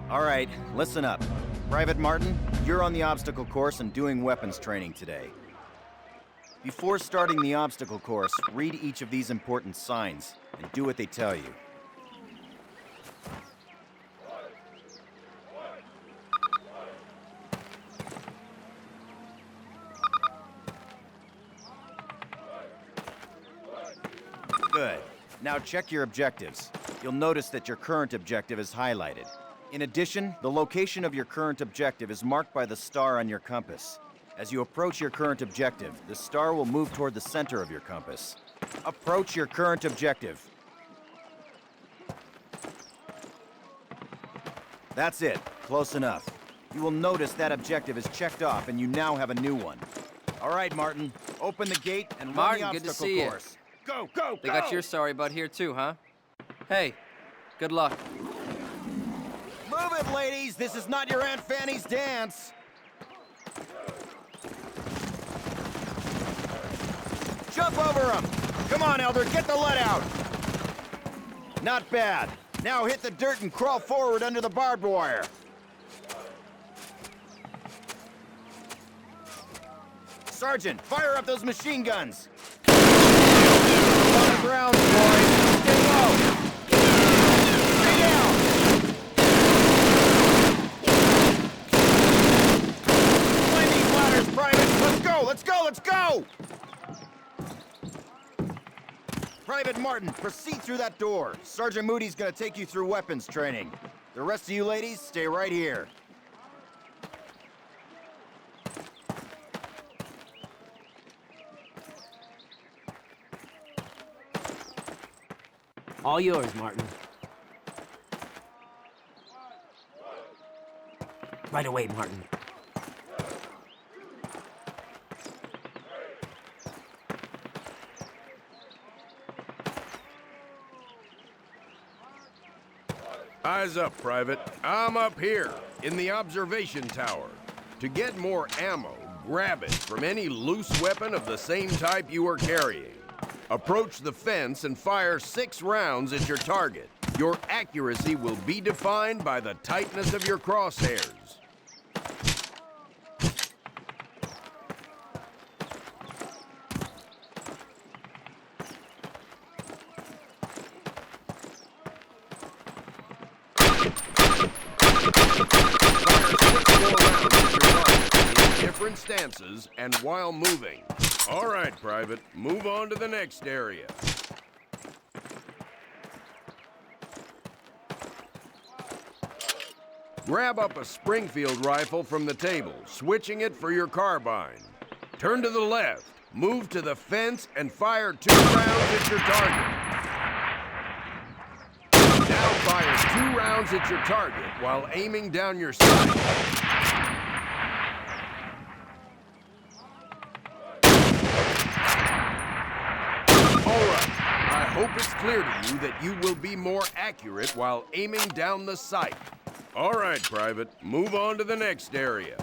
All right, listen up. Private Martin, you're on the obstacle course and doing weapons training today. Before starting the obstacle course, read each of these important signs and do what they tell you. Good. Now check your objectives. You'll notice that your current objective is highlighted. In addition, the location of your current objective is marked by the star on your compass. As you approach your current objective, the star will move toward the center of your compass. Approach your current objective. That's it. Close enough. You will notice that objective is checked off and you now have a new one. All right, Martin. Open the gate and run Martin, the good to obstacle see you. course. Go, go, They got your sorry butt here too, huh? Hey, good luck. Move it, ladies! This is not your Aunt Fanny's dance! Jump over him! Come on, Elder, get the lead out! Not bad. Now hit the dirt and crawl forward under the barbed wire. Sergeant, fire up those machine guns! On the ground, boys! Stay low! Stay down! Climb these ladders, Private! Let's go! Let's go! Let's go! Private Martin, proceed through that door. Sergeant Moody's gonna take you through weapons training. The rest of you ladies, stay right here. All yours, Martin. Right away, Martin. Eyes up, Private. I'm up here, in the observation tower. To get more ammo, grab it from any loose weapon of the same type you are carrying. Approach the fence and fire 6 rounds at your target. Your accuracy will be defined by the tightness of your crosshairs. Different stances and while moving. All right, Private, move on to the next area. Grab up a Springfield rifle from the table, switching it for your carbine. Turn to the left, move to the fence, and fire 2 rounds at your target. Now fire 2 rounds at your target while aiming down your sight. I hope it's clear to you that you will be more accurate while aiming down the sight. All right, Private, move on to the next area.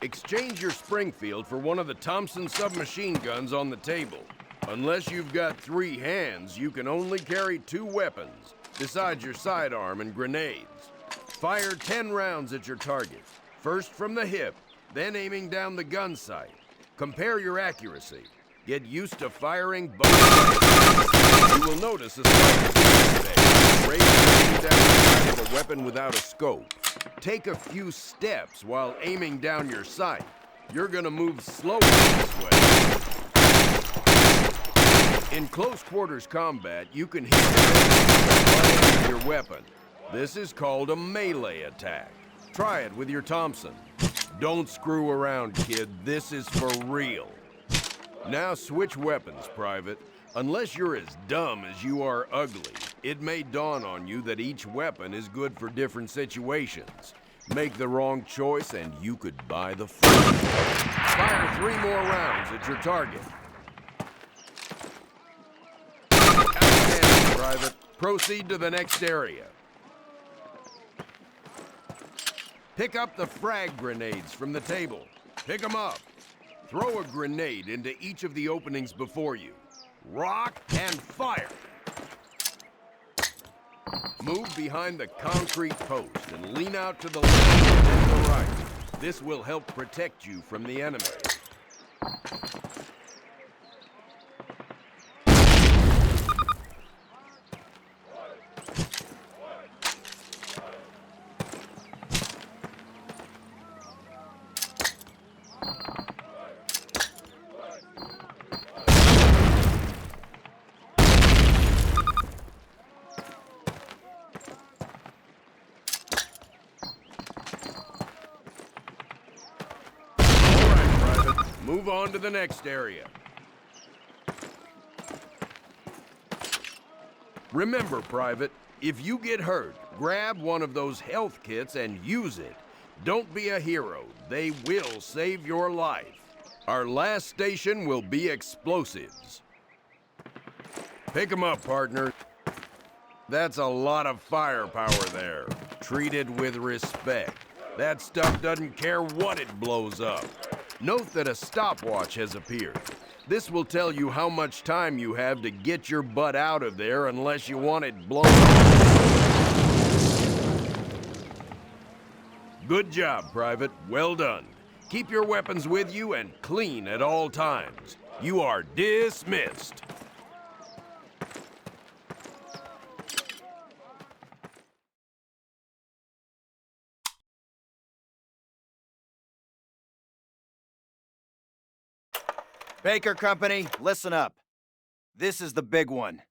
Exchange your Springfield for one of the Thompson submachine guns on the table. Unless you've got 3 hands, you can only carry 2 weapons, besides your sidearm and grenades. Fire 10 rounds at your target, first from the hip, then aiming down the gun sight. Compare your accuracy. Get used to firing both sights. You will notice a slight difference today. Raise down the sight of a weapon without a scope. Take a few steps while aiming down your sight. You're gonna move slowly this way. In close quarters combat, you can hit with your weapon. This is called a melee attack. Try it with your Thompson. Don't screw around, kid. This is for real. Now switch weapons, Private. Unless you're as dumb as you are ugly, it may dawn on you that each weapon is good for different situations. Make the wrong choice and you could buy the fight. Fire 3 more rounds at your target. Outstanding, Private. Proceed to the next area. Pick up the frag grenades from the table. Pick them up. Throw a grenade into each of the openings before you. Rock and fire. Move behind the concrete post and lean out to the left and the right. This will help protect you from the enemy. Move on to the next area. Remember, Private, if you get hurt, grab one of those health kits and use it. Don't be a hero. They will save your life. Our last station will be explosives. Pick 'em up, partner. That's a lot of firepower there. Treat it with respect. That stuff doesn't care what it blows up. Note that a stopwatch has appeared. This will tell you how much time you have to get your butt out of there unless you want it blown up. Good job, Private. Well done. Keep your weapons with you and clean at all times. You are dismissed. Baker Company, listen up. This is the big one.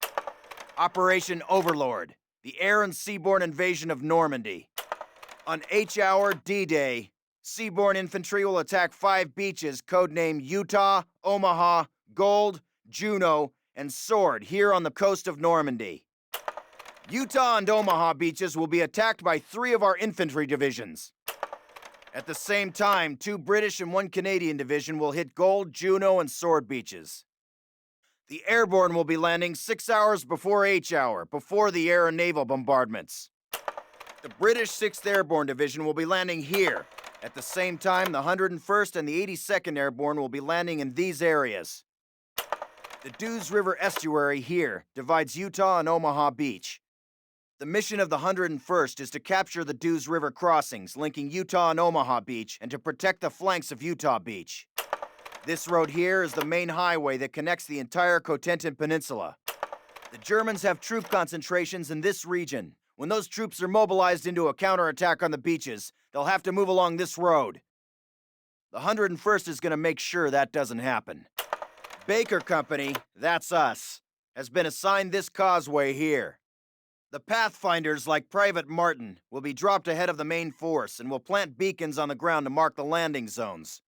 Operation Overlord, the air and seaborne invasion of Normandy. On H-Hour D-Day, seaborne infantry will attack 5 beaches codenamed Utah, Omaha, Gold, Juno, and Sword here on the coast of Normandy. Utah and Omaha beaches will be attacked by 3 of our infantry divisions. At the same time, 2 British and 1 Canadian division will hit Gold, Juno, and Sword beaches. The airborne will be landing 6 hours before H-Hour, before the air and naval bombardments. The British 6th Airborne Division will be landing here. At the same time, the 101st and the 82nd Airborne will be landing in these areas. The Dews River estuary here divides Utah and Omaha Beach. The mission of the 101st is to capture the Dews River crossings linking Utah and Omaha Beach and to protect the flanks of Utah Beach. This road here is the main highway that connects the entire Cotentin Peninsula. The Germans have troop concentrations in this region. When those troops are mobilized into a counterattack on the beaches, they'll have to move along this road. The 101st is going to make sure that doesn't happen. Baker Company, that's us, has been assigned this causeway here. The Pathfinders, like Private Martin, will be dropped ahead of the main force and will plant beacons on the ground to mark the landing zones.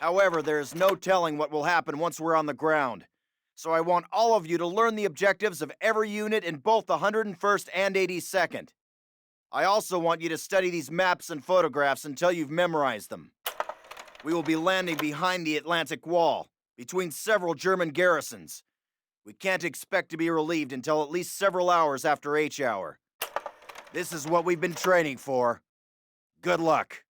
However, there is no telling what will happen once we're on the ground, so I want all of you to learn the objectives of every unit in both the 101st and 82nd. I also want you to study these maps and photographs until you've memorized them. We will be landing behind the Atlantic Wall, between several German garrisons. We can't expect to be relieved until at least several hours after H-Hour. This is what we've been training for. Good luck.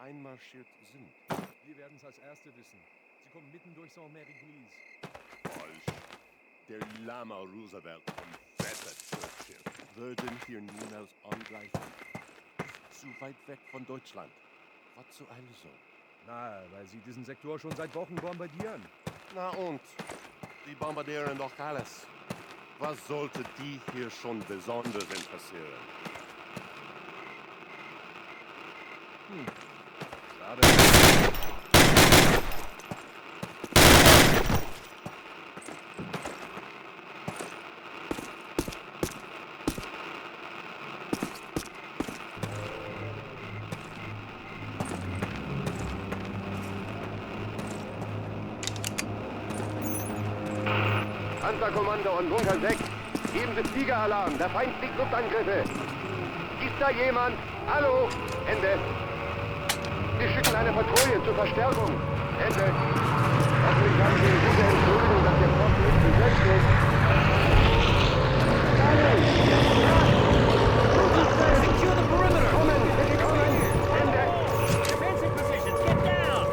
einmarschiert sind. Wir werden es als Erste wissen. Sie kommen mitten durch Saint-Mary-Guise. Falsch. Der Lama Roosevelt und Vetter Churchill würden hier niemals angreifen. Zu weit weg von Deutschland. Was zur Eile so? Na, weil sie diesen Sektor schon seit Wochen bombardieren. Na und? Die bombardieren doch alles. Was sollte die hier schon besonders interessieren? Schade. Panzerkommando und Bunker 6, geben Sie Fliegeralarm, der Feind fliegt Luftangriffe. Ist da jemand? Hallo? Ende. Wir schicken eine Patrouille zur Verstärkung. Ende. Hoffentlich haben Sie eine gute Entschuldigung, dass Ihr Posten nicht besetzt ist. Secure the perimeter! Kommen, bitte kommen. Ende. Defensive positions, get down!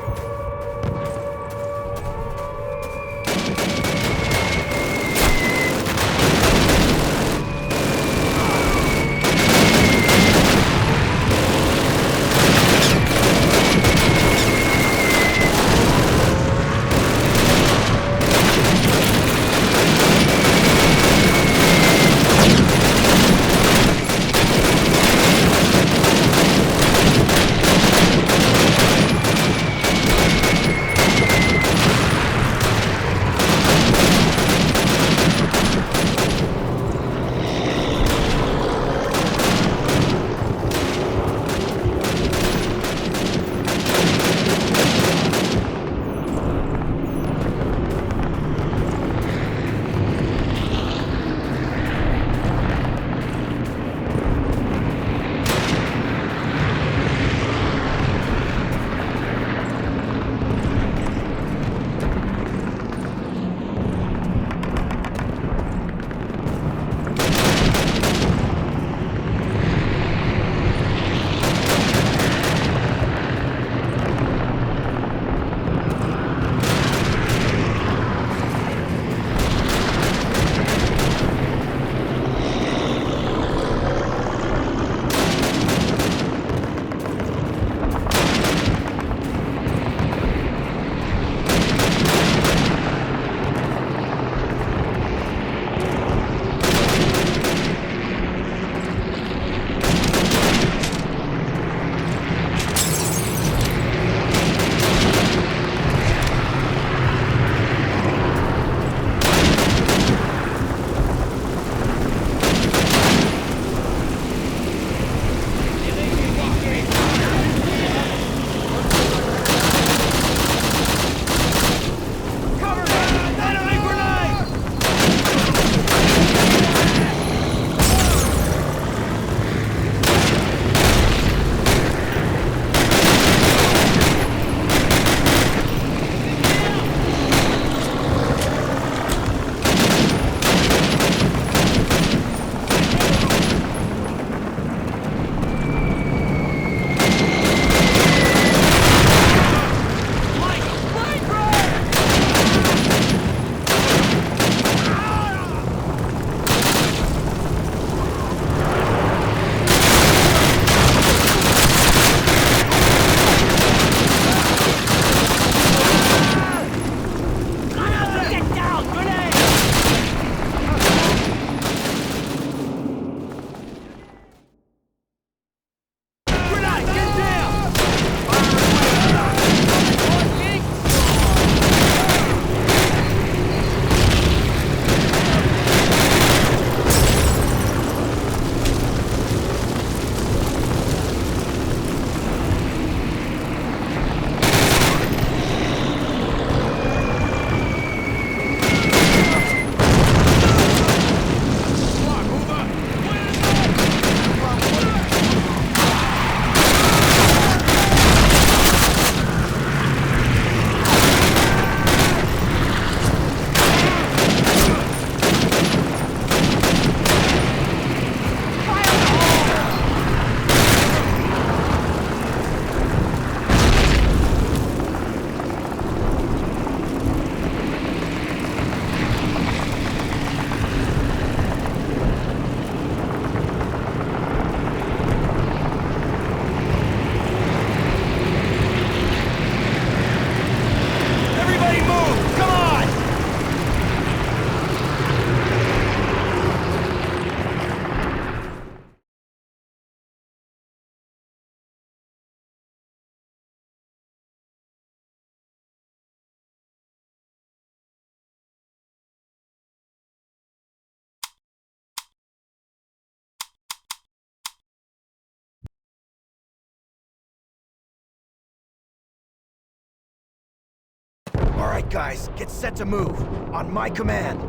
right, guys, get set to move. On my command.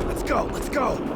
Let's go, let's go!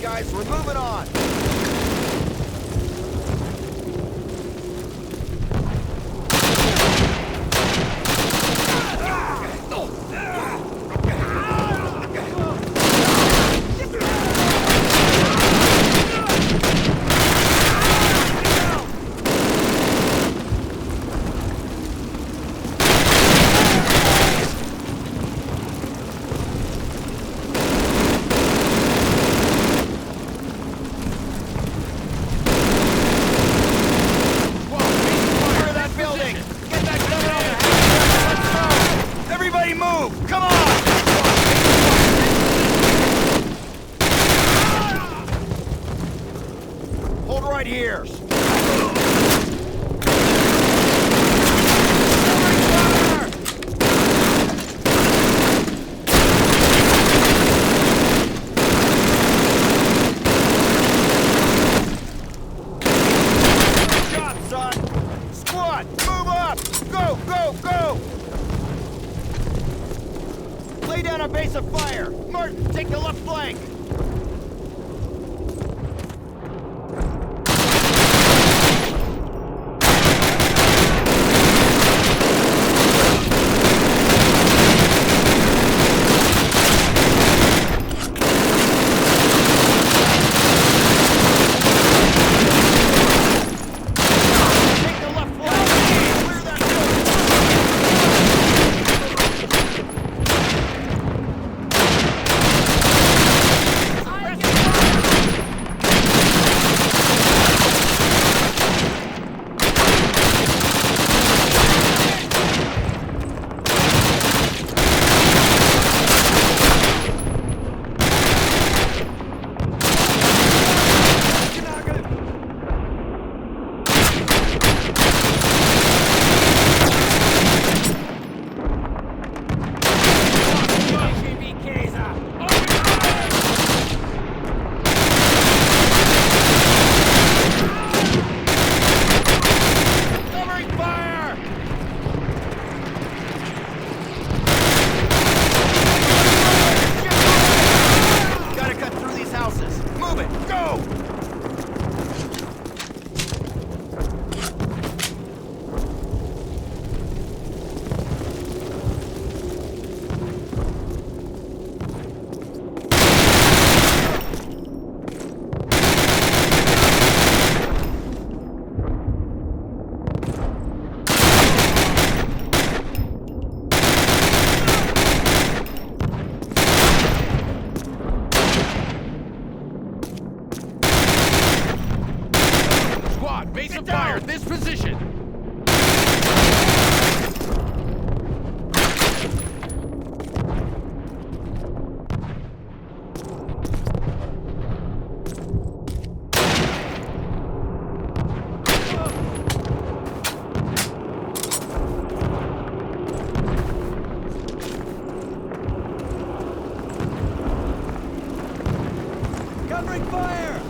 Guys, we're moving on. Come on! Hold right here. Good job, son. Squad, move up! Go, go, go! Lay down a base of fire! Martin, take the left flank! spot. Base of fire, this position. Covering fire!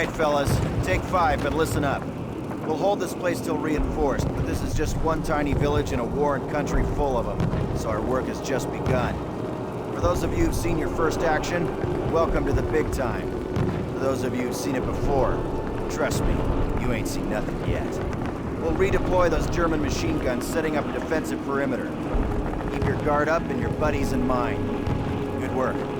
right, fellas. Take 5, but listen up. We'll hold this place till reinforced, but this is just one tiny village in a warring country full of them, so our work has just begun. For those of you who've seen your first action, welcome to the big time. For those of you who've seen it before, trust me, you ain't seen nothing yet. We'll redeploy those German machine guns, setting up a defensive perimeter. Keep your guard up and your buddies in mind. Good work.